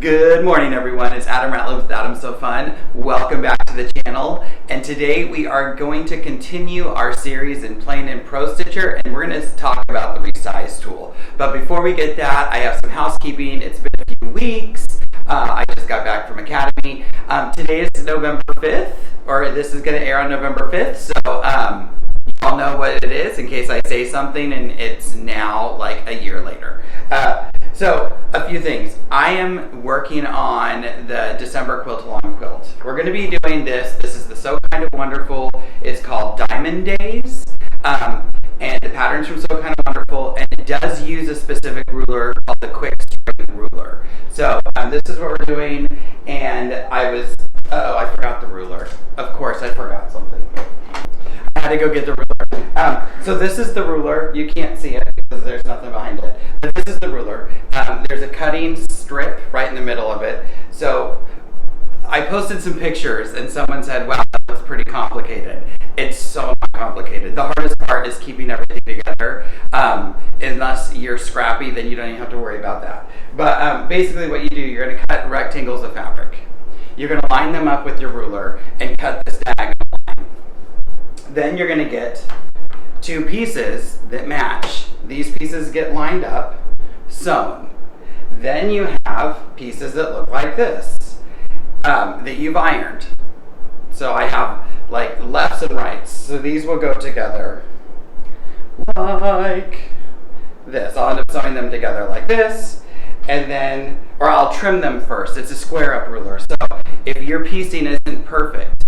Good morning, everyone. It's Adam Ratliff with Adam So Fun. Welcome back to the channel. And today we are going to continue our series in playing in ProStitcher, and we're going to talk about the Resize tool. But before we get that, I have some housekeeping. It's been a few weeks. I just got back from Academy. Today is November 5th, or this is going to air on November 5th. So you all know what it is in case I say something and it's now like a year later. So a few things. I am working on the December quilt-along quilt. We're going to be doing this. This is the So Kind of Wonderful. It's called Diamond Days. And the pattern's from So Kind of Wonderful. And it does use a specific ruler called the Quick Straight Ruler. So this is what we're doing. And I forgot the ruler. Of course, I forgot something. I had to go get the ruler. So this is the ruler. You can't see it because there's nothing behind it. But this is the ruler. There's a cutting strip right in the middle of it. So I posted some pictures and someone said, wow, that looks pretty complicated. It's so not complicated. The hardest part is keeping everything together. Unless you're scrappy, then you don't even have to worry about that. But basically what you do, you're going to cut rectangles of fabric. You're going to line them up with your ruler and cut this diagonal line. Then you're going to get two pieces that match. These pieces get lined up, sewn. Then you have pieces that look like this, that you've ironed. So I have like lefts and rights. So these will go together like this. I'll end up sewing them together like this. And then, or I'll trim them first. It's a square up ruler. So if your piecing isn't perfect,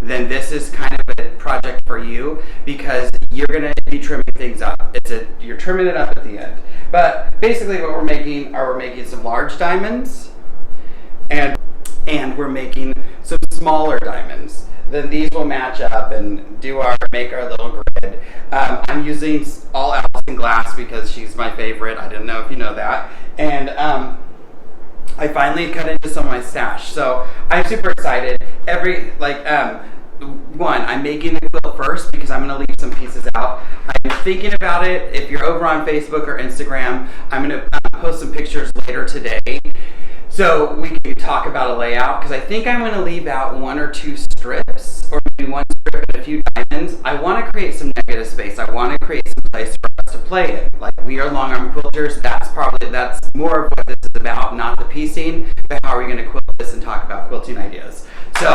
then this is kind of a project for you because you're going to be trimming things up. You're trimming it up at the end. But basically what we're making some large diamonds and we're making some smaller diamonds. Then these will match up and make our little grid. I'm using all Allison glass because she's my favorite. I didn't know if you know that. And I finally cut into some of my stash. So I'm super excited. I'm making the quilt first because I'm going to leave some pieces out. I'm thinking about it. If you're over on Facebook or Instagram, I'm going to post some pictures later today so we can talk about a layout, because I think I'm going to leave out one or two strips, or maybe one strip and a few diamonds. I want to create some negative space. I want to create some place for us to play in. Like, we are long arm quilters. That's more of what this is about, not the piecing, but how are we going to quilt this and talk about quilting ideas. So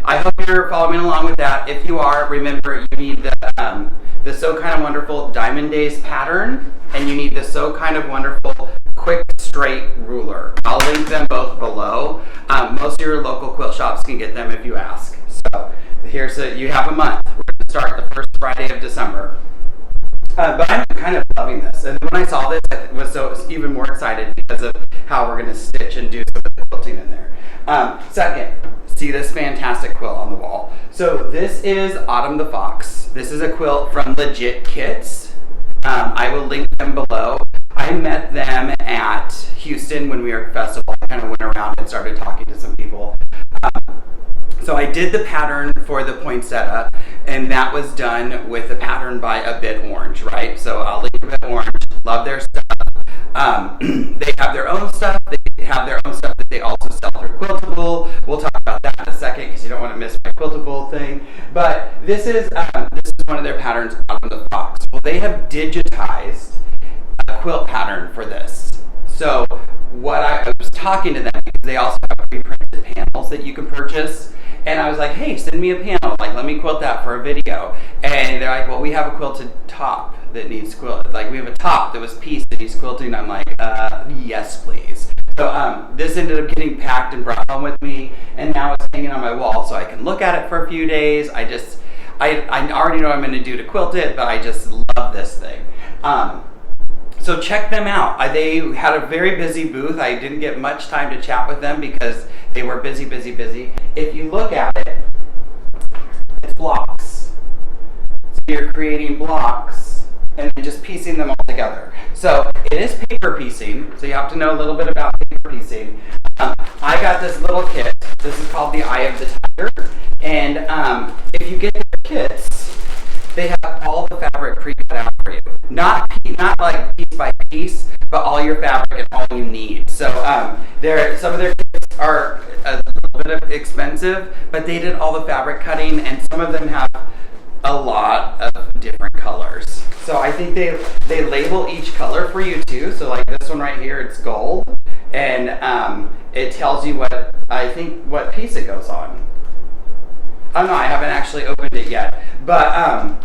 I hope you're following along with that. If you are, remember you need the So Kind of Wonderful Diamond Days pattern, and you need the So Kind of Wonderful Quick Straight Ruler. I'll link them both below. Most of your local quilt shops can get them if you ask. So you have a month. We're going to start the first Friday of December. But I'm kind of loving this. And when I saw this, I was even more excited because of how we're going to stitch and do some of the quilting in there. Second, see this fantastic quilt on the wall. So this is Autumn the Fox. This is a quilt from Legit Kits. I will link them below. I met them at Houston when we were at festival. I kind of went around and started talking to some people. So I did the pattern for the poinsettia, and that was done with a pattern by A Bit Orange, right? So I'll link A Bit Orange. Love their stuff. They have their own stuff. They have their own stuff that they also sell through Quiltable. We'll talk about that in a second because you don't want to miss my Quiltable thing. But this is one of their patterns out of the box. Well, they have digitized a quilt pattern for this. So I was talking to them because they also have pre-printed panels that you can purchase. And I was like, hey, send me a panel. Like, let me quilt that for a video. And they're like, well, we have a quilted top that needs quilted. Like, we have a top that was pieced that needs quilting. I'm like, yes, please. So this ended up getting packed and brought home with me. And now it's hanging on my wall so I can look at it for a few days. I already know what I'm going to do to quilt it, but I just love this thing. So check them out. They had a very busy booth. I didn't get much time to chat with them because they were busy. If you look at it, it's blocks. So you're creating blocks and then just piecing them all together. So it is paper piecing, so you have to know a little bit about paper piecing. I got this little kit. This is called the Eye of the Tiger. And if you get their kits, they have all the fabric pre-cut out for you. Not like piece by piece, but all your fabric and all you need. So Some of their kits are a little bit expensive, but they did all the fabric cutting, and some of them have a lot of different colors. So I think they label each color for you too. So like this one right here, it's gold, and it tells you what piece it goes on. Oh no, I haven't actually opened it yet, but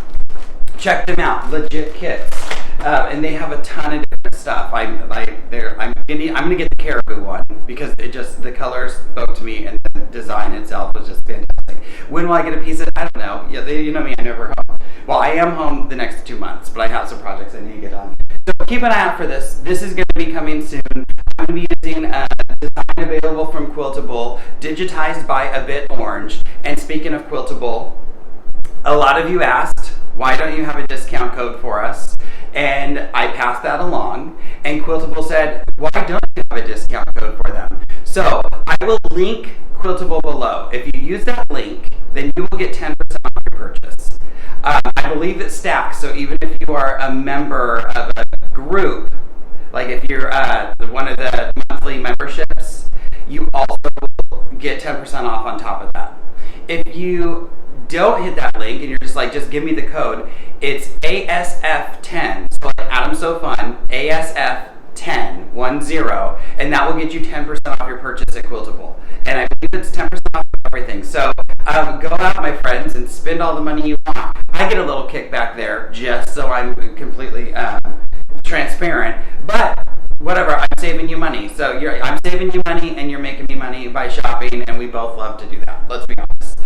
check them out, legit kits, and they have a ton of different stuff. I'm gonna get the caribou one because the colors spoke to me, and the design itself was just fantastic. When will I get a piece of? I don't know. Yeah, you know me, I'm never home. Well, I am home the next 2 months, but I have some projects I need to get on. So keep an eye out for this. This is going to be coming soon. I'm going to be using a design available from Quiltable, digitized by A Bit Orange. And speaking of Quiltable, a lot of you asked, why don't you have a discount code for us? And I passed that along, and Quiltable said, why don't you have a discount code for them? So I will link Quiltable below. If you use that link, then you will get 10% off your purchase. I believe it stacks, so even if you are a member of a group, like if you're one of the monthly memberships, you also will get 10% off on top of that. If you don't hit that link and you're just like, just give me the code, it's ASF10, so like Adam So Fun, ASF10, 10, and that will get you 10% off your purchase at Quiltable. And I believe it's 10% off everything. So go out, my friends, and spend all the money you want. I get a little kickback there, just so I'm completely transparent. But whatever, I'm saving you money. So I'm saving you money, and you're making me money by shopping, and we both love to do that. Let's be honest.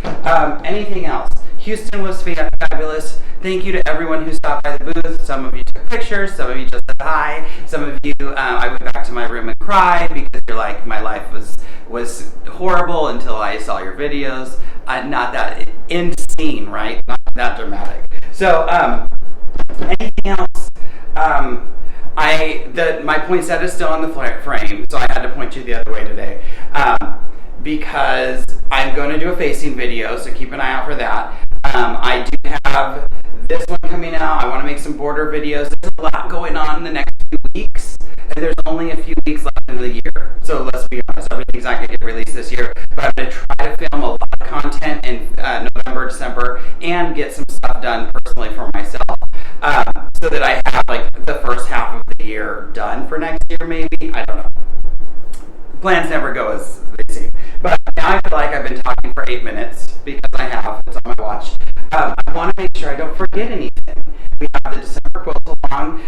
Anything else? Houston was fabulous. Thank you to everyone who stopped by the booth. Some of you took pictures. Some of you just said hi. Some of you, I went back to my room and cried because you're like, my life was horrible until I saw your videos. Not that insane, right? Not that dramatic. So, anything else? My poinsettia is still on the frame, so I had to point you the other way today. Because I'm going to do a facing video, so keep an eye out for that. I do have this one coming out. I want to make some border videos. There's a lot going on in the next few weeks, and there's only a few weeks left in the year. So let's be honest, everything's not going to get released this year, but I'm going to try to film a lot of content in November, December, and get some stuff done personally for myself, so that I have like the first half of the year done for next year, maybe. I don't know. Plans never go as they seem. But now I feel like I've been talking for 8 minutes because I have. It's on my watch. I want to make sure I don't forget anything. We have the December Quilt Along.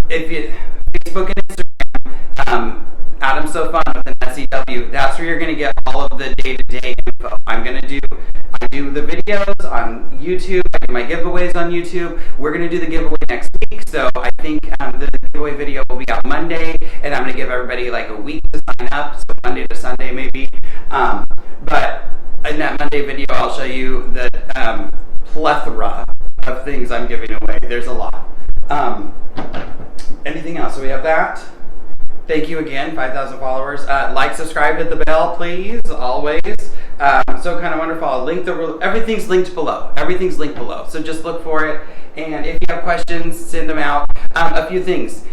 If you Facebook and Instagram, Adam So Fun with an SEW, that's where you're going to get all of the day-to-day info. I do the videos on YouTube. I do my giveaways on YouTube. We're going to do the giveaway next week. So I think the giveaway video will be out Monday, and I'm going to give everybody like a week to sign up, so Monday to Sunday maybe. But in that Monday video, I'll show you the plethora of things I'm giving away. There's a lot. Anything else? So we have that. Thank you again, 5,000 followers. Like, subscribe, hit the bell, please, always. So kind of wonderful. Everything's linked below. Everything's linked below. So just look for it. And if you have questions, send them out. A few things.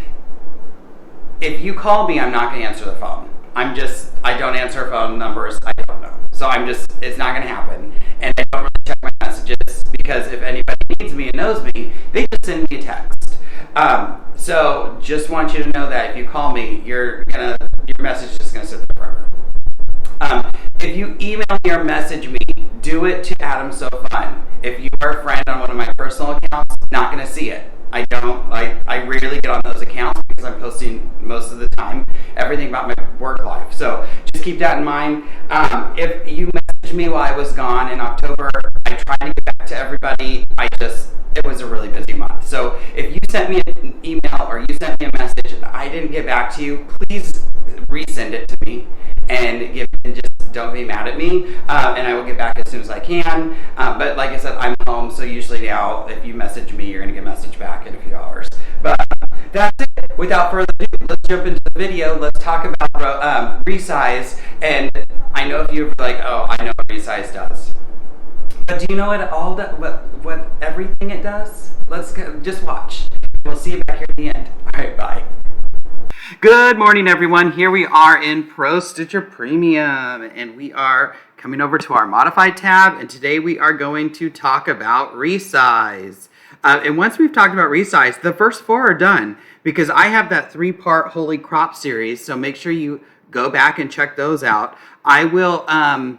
If you call me, I'm not going to answer the phone. I don't answer phone numbers. I don't know. So it's not going to happen. And I don't really check my messages because if anybody needs me and knows me, they just send me a text. So just want you to know that if you call me, your message is just going to sit there forever. If you email me or message me, do it to Adam So Fun. If you are a friend on one of my personal accounts, not going to see it. I rarely get on those accounts because I'm posting most of the time everything about my work life. So just keep that in mind. If you messaged me while I was gone in October, I tried to get back to everybody. It was a really busy month. So if you sent me an email or you sent me a message and I didn't get back to you, please resend it to me and just don't be mad at me. And I will get back as soon as I can. But like I said, I'm home, so usually now if you message me, you're going to get a message back in a few hours. But that's it. Without further ado, let's jump into the video. Let's talk about Resize. And I know if you're like, oh, I know what Resize does. But do you know what everything it does? Let's go, just watch. We'll see you back here at the end. All right, bye. Good morning, everyone. Here we are in ProStitcher Premium, and we are coming over to our Modified tab, and today we are going to talk about Resize. And once we've talked about Resize, the first 4 are done, because I have that 3-part Holy Crop series, so make sure you go back and check those out. I will, I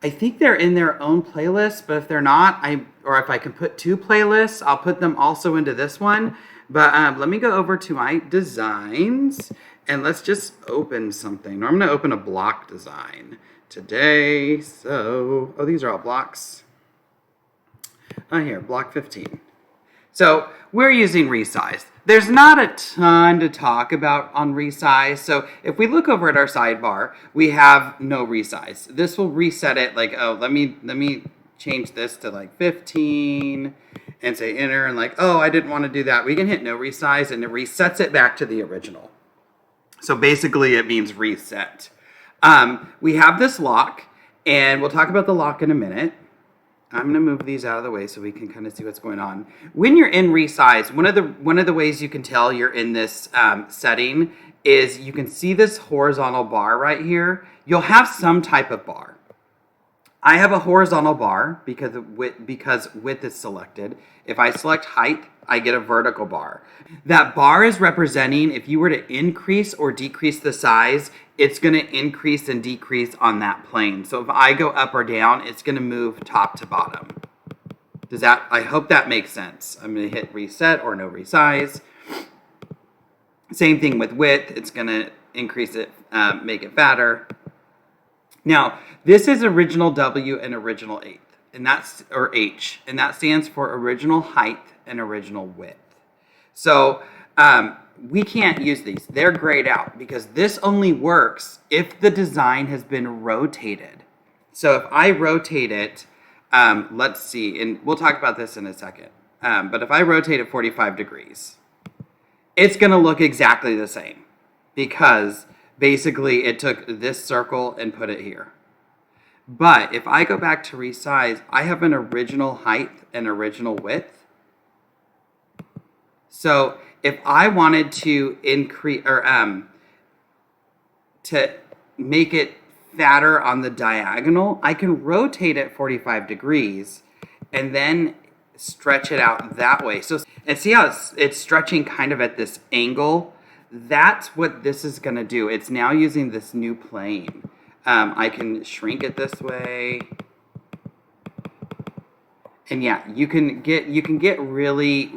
think they're in their own playlist, but if they're not, or if I can put 2 playlists, I'll put them also into this one. But let me go over to my designs and let's just open something. I'm going to open a block design today. So, oh, these are all blocks. Here, block 15. So we're using Resize. There's not a ton to talk about on Resize. So if we look over at our sidebar, we have no Resize. This will reset it like, oh, let me change this to like 15 and say enter and like, oh, I didn't want to do that. We can hit no Resize and it resets it back to the original. So basically it means reset. We have this lock and we'll talk about the lock in a minute. I'm going to move these out of the way so we can kind of see what's going on. When you're in Resize, one of the ways you can tell you're in this setting is you can see this horizontal bar right here. You'll have some type of bar. I have a horizontal bar because width is selected. If I select height, I get a vertical bar. That bar is representing if you were to increase or decrease the size, it's going to increase and decrease on that plane. So if I go up or down, it's going to move top to bottom. I hope that makes sense. I'm going to hit reset or no resize. Same thing with width. It's going to increase it, make it fatter. Now, this is original W and original H, and that stands for original height and original width. So we can't use these. They're grayed out because this only works if the design has been rotated. So if I rotate it, let's see, and we'll talk about this in a second, but if I rotate it 45 degrees, it's going to look exactly the same because basically it took this circle and put it here. But if I go back to Resize, I have an original height and original width. So if I wanted to increase or to make it fatter on the diagonal, I can rotate it 45 degrees and then stretch it out that way. So, and see how it's stretching kind of at this angle? That's what this is going to do. It's now using this new plane. I can shrink it this way. And yeah, you can get really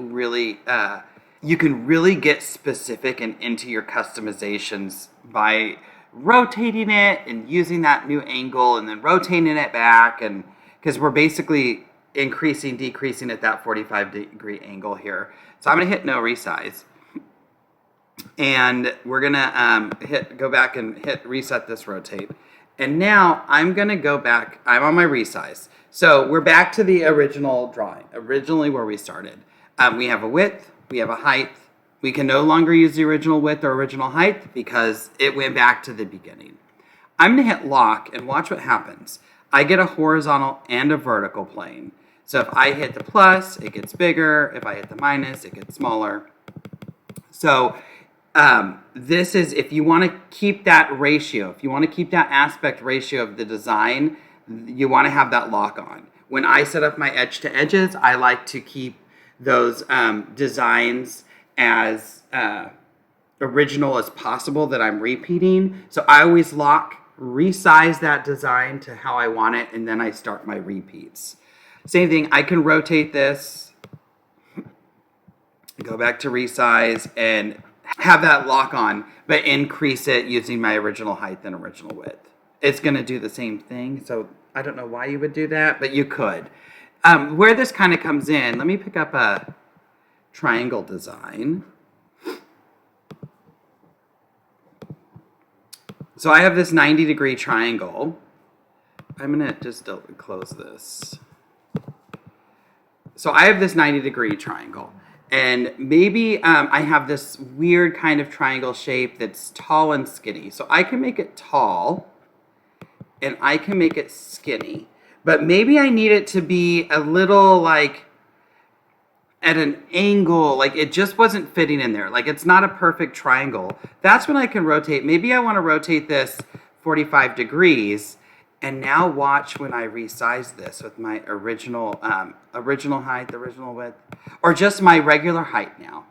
get specific and into your customizations by rotating it and using that new angle and then rotating it back, and because we're basically increasing, decreasing at that 45-degree angle here. So I'm going to hit no resize. And we're going to go back and hit reset this rotate. And now I'm going to go back. I'm on my resize. So we're back to the original drawing, originally where we started. We have a width, we have a height. We can no longer use the original width or original height because it went back to the beginning. I'm going to hit lock and watch what happens. I get a horizontal and a vertical plane. So if I hit the plus, it gets bigger. If I hit the minus, it gets smaller. So this is, if you want to keep that ratio, if you want to keep that aspect ratio of the design, you want to have that lock on. When I set up my edge to edges, I like to keep those designs as original as possible that I'm repeating. So I always resize that design to how I want it, and then I start my repeats. Same thing, I can rotate this, go back to resize, and have that lock on, but increase it using my original height and original width. It's going to do the same thing, so I don't know why you would do that, but you could. Where this kind of comes in, let me pick up a triangle design. So I have this 90-degree triangle. I'm going to just close this. So I have this 90-degree triangle. And maybe I have this weird kind of triangle shape that's tall and skinny. So I can make it tall and I can make it skinny. But maybe I need it to be a little like at an angle, like it just wasn't fitting in there. Like it's not a perfect triangle. That's when I can rotate. Maybe I want to rotate this 45 degrees. And now watch when I resize this with my original height, original width, or just my regular height now.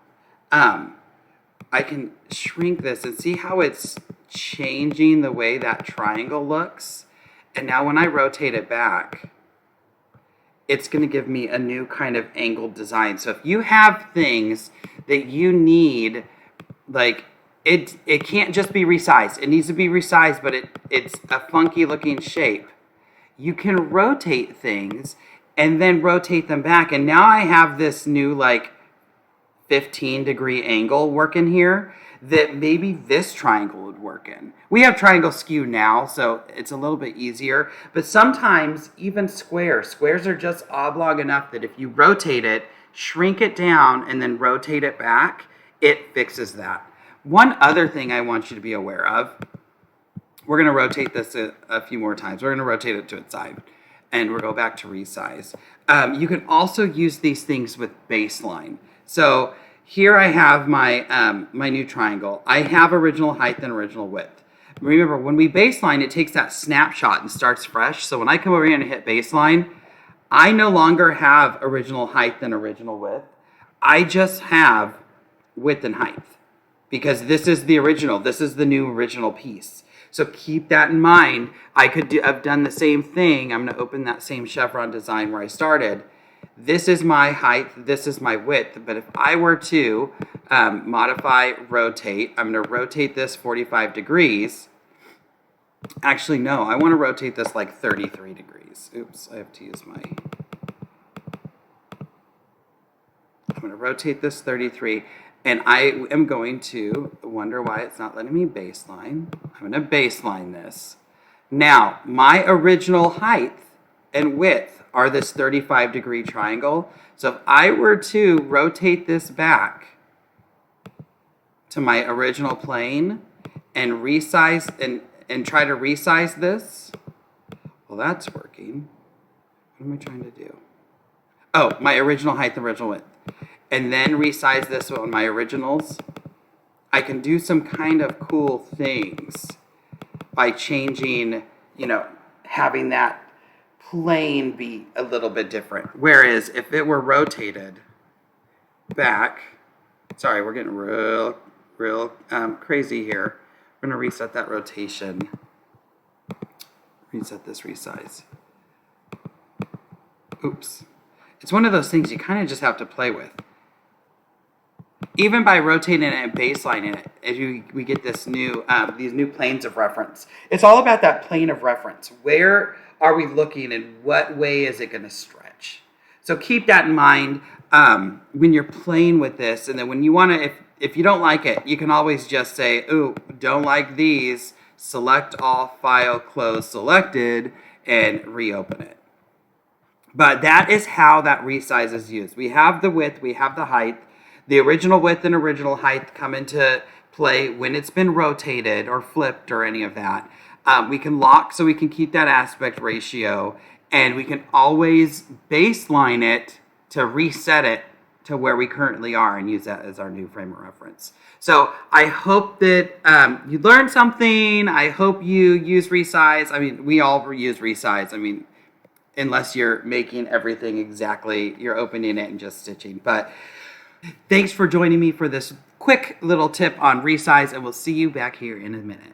I can shrink this and see how it's changing the way that triangle looks. And now when I rotate it back, it's going to give me a new kind of angled design. So if you have things that you need, like it can't just be resized. It needs to be resized, but it's a funky looking shape. You can rotate things and then rotate them back. And now I have this new like 15-degree angle working here that maybe this triangle would work in. We have triangle skew now, so it's a little bit easier. But sometimes even squares are just oblong enough that if you rotate it, shrink it down, and then rotate it back, it fixes that. One other thing I want you to be aware of, we're going to rotate this a few more times. We're going to rotate it to its side, and we'll go back to resize. You can also use these things with baseline. So here I have my, my new triangle. I have original height and original width. Remember, when we baseline, it takes that snapshot and starts fresh. So when I come over here and hit baseline, I no longer have original height and original width. I just have width and height, because this is the original. This is the new original piece. So keep that in mind. I could have done the same thing. I'm going to open that same chevron design where I started. This is my height. This is my width. But if I were to modify, rotate, I'm going to rotate this 45 degrees. Actually, no, I want to rotate this like 33 degrees. Oops, I have to use my... I'm going to rotate this 33. And I am going to wonder why it's not letting me baseline. I'm going to baseline this. Now, my original height and width are this 35-degree triangle. So if I were to rotate this back to my original plane and resize and try to resize this, well, that's working. What am I trying to do? Oh, my original height and original width. And then resize this on my originals, I can do some kind of cool things by changing, having that plane be a little bit different. Whereas if it were rotated back, sorry, we're getting real crazy here. We're going to reset that rotation, reset this resize. Oops. It's one of those things you kind of just have to play with. Even by rotating it and baselining it, we get this new, these new planes of reference. It's all about that plane of reference. Where are we looking, and what way is it going to stretch? So keep that in mind when you're playing with this. And then when you want to, if you don't like it, you can always just say, "Ooh, don't like these." Select all, file, close, selected, and reopen it. But that is how that resize is used. We have the width, we have the height. The original width and original height come into play when it's been rotated or flipped or any of that. We can lock so we can keep that aspect ratio, and we can always baseline it to reset it to where we currently are and use that as our new frame of reference. So I hope that you learned something. I hope you use resize. I mean, we all use resize. I mean, unless you're making everything exactly, you're opening it and just stitching. But thanks for joining me for this quick little tip on resize, and we'll see you back here in a minute.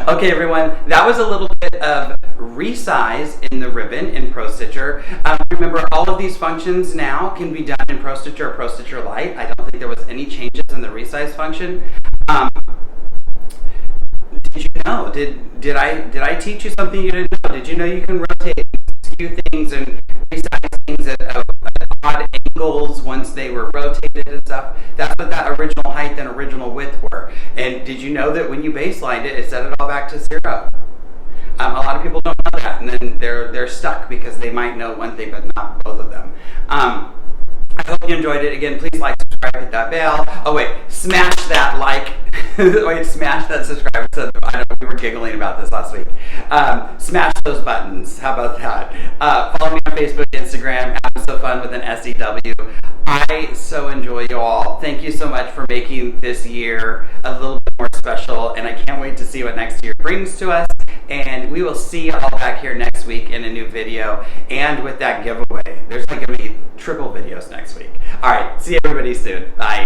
Okay, everyone, that was a little bit of resize in the ribbon in ProStitcher. Remember, all of these functions now can be done in ProStitcher or ProStitcher Lite. I don't think there was any changes in the resize function. Did you know? Did I teach you something you didn't know? Did you know you can rotate and skew things and resize things at odd angles once they were rotated and stuff? That's what that original height and original width were. And did you know that when you baselined it, it set it all back to 0? A lot of people don't know that, and then they're stuck because they might know one thing but not both of them. I hope you enjoyed it. Again, please like, subscribe, hit that bell. Oh wait, smash that like Wait, smash that subscribe button. I know we were giggling about this last week. Smash those buttons. How about that? Follow me on Facebook, Instagram. I'm so fun with an SEW. I so enjoy you all. Thank you so much for making this year a little bit more special, and I can't wait to see what next year brings to us. And we will see you all back here next week in a new video and with that giveaway. There's like going to be triple videos next week. All right, see everybody soon. Bye.